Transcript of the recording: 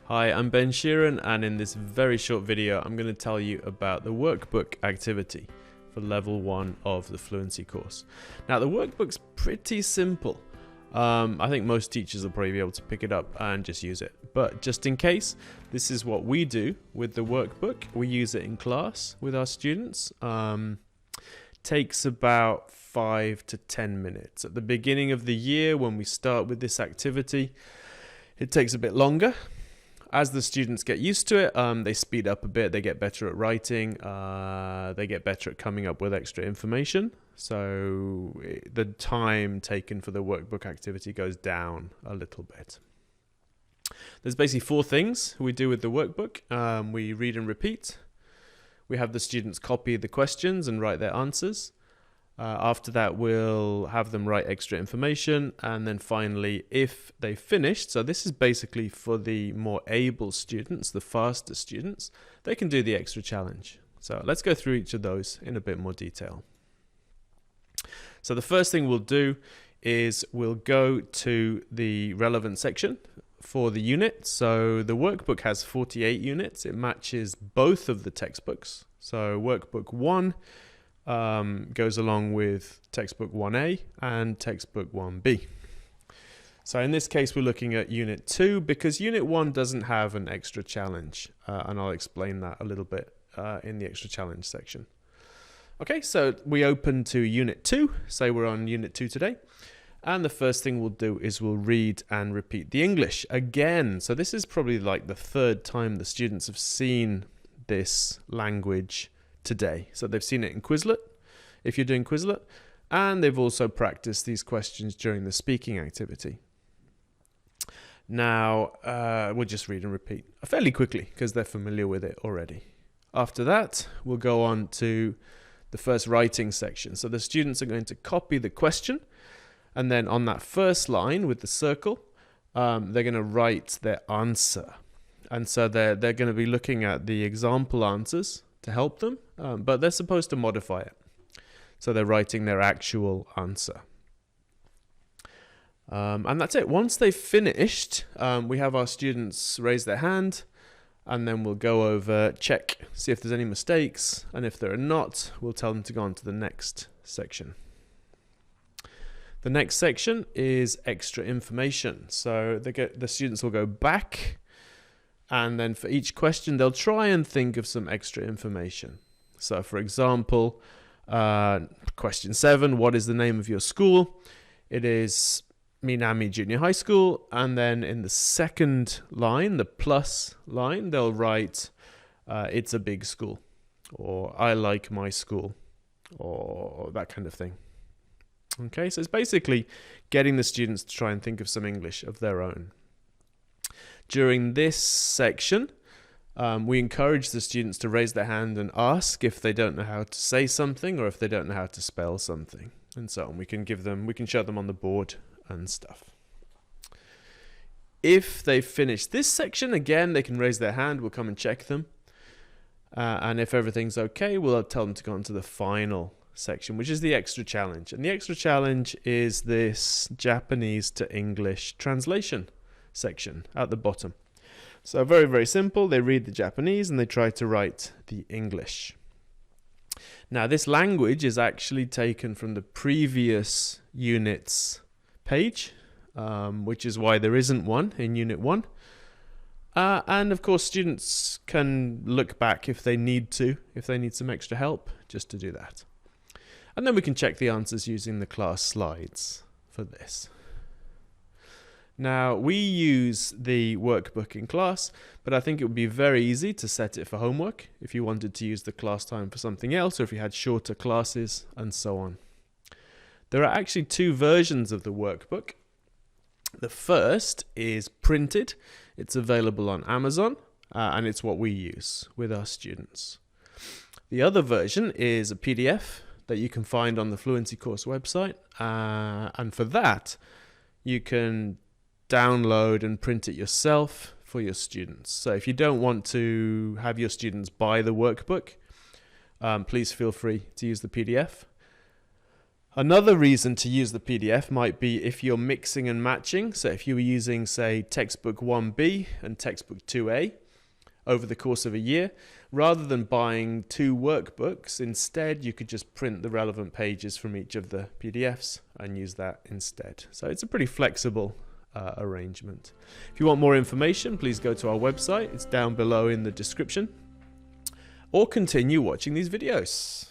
Hi, I'm Ben Sheeran, and in this very short video I'm going to tell you about the workbook activity for level 1 of the Fluency course. Now the workbook's pretty simple. I think most teachers will probably be able to pick it up and just use it, but just in case, this is what we do with the workbook. We use it in class with our students. Takes about 5 to 10 minutes. At the beginning of the year when we start with this activity, it takes a bit longer. As the students get used to it, they speed up a bit, they get better at writing, they get better at coming up with extra information. So the time taken for the workbook activity goes down a little bit. There's basically 4 things we do with the workbook. We read and repeat. We have the students copy the questions and write their answers. After that, we'll have them write extra information, and then finally, if they finished, so this is basically for the more able students, the faster students, they can do the extra challenge. So let's go through each of those in a bit more detail. So the first thing we'll do is we'll go to the relevant section for the unit. So the workbook has 48 units. It matches both of the textbooks. So workbook 1 goes along with textbook 1A and textbook 1B. So in this case we're looking at unit 2 because unit 1 doesn't have an extra challenge, and I'll explain that a little bit in the extra challenge section. Okay, so we open to unit 2, say we're on unit 2 today, and the first thing we'll do is we'll read and repeat the English again. So this is probably like the 3rd time the students have seen this language today. So they've seen it in Quizlet, if you're doing Quizlet, and they've also practiced these questions during the speaking activity. Now, we'll just read and repeat fairly quickly because they're familiar with it already. After that, we'll go on to the first writing section. So the students are going to copy the question, and then on that first line with the circle, they're going to write their answer. And so they're going to be looking at the example answers to help them, but they're supposed to modify it. So they're writing their actual answer. And that's it. Once they've finished, we have our students raise their hand, and then we'll go over, check, see if there's any mistakes, and if there are not, we'll tell them to go on to the next section. The next section is extra information. So the students will go back, and then for each question, they'll try and think of some extra information. So for example, question 7, what is the name of your school? It is Minami Junior High School. And then in the second line, the plus line, they'll write, it's a big school, or I like my school, or that kind of thing. Okay, so it's basically getting the students to try and think of some English of their own. During this section, we encourage the students to raise their hand and ask if they don't know how to say something or if they don't know how to spell something, and so on. We can show them on the board and stuff. If they've finished this section, again, they can raise their hand. We'll come and check them. And if everything's okay, we'll tell them to go on to the final section, which is the extra challenge. And the extra challenge is this Japanese to English translation section at the bottom. So very, very simple. They read the Japanese and they try to write the English. Now this language is actually taken from the previous unit's page, which is why there isn't one in unit 1. And of course students can look back if they need some extra help, just to do that. And then we can check the answers using the class slides for this. Now, we use the workbook in class, but I think it would be very easy to set it for homework if you wanted to use the class time for something else, or if you had shorter classes, and so on. There are actually 2 versions of the workbook. The first is printed. It's available on Amazon, and it's what we use with our students. The other version is a PDF that you can find on the Fluency course website, and for that, you can download and print it yourself for your students. So if you don't want to have your students buy the workbook, please feel free to use the PDF. Another reason to use the PDF might be if you're mixing and matching. So if you were using, say, textbook 1B and textbook 2A over the course of a year, rather than buying two workbooks, instead you could just print the relevant pages from each of the PDFs and use that instead. So it's a pretty flexible arrangement. If you want more information, please go to our website. It's down below in the description, or continue watching these videos.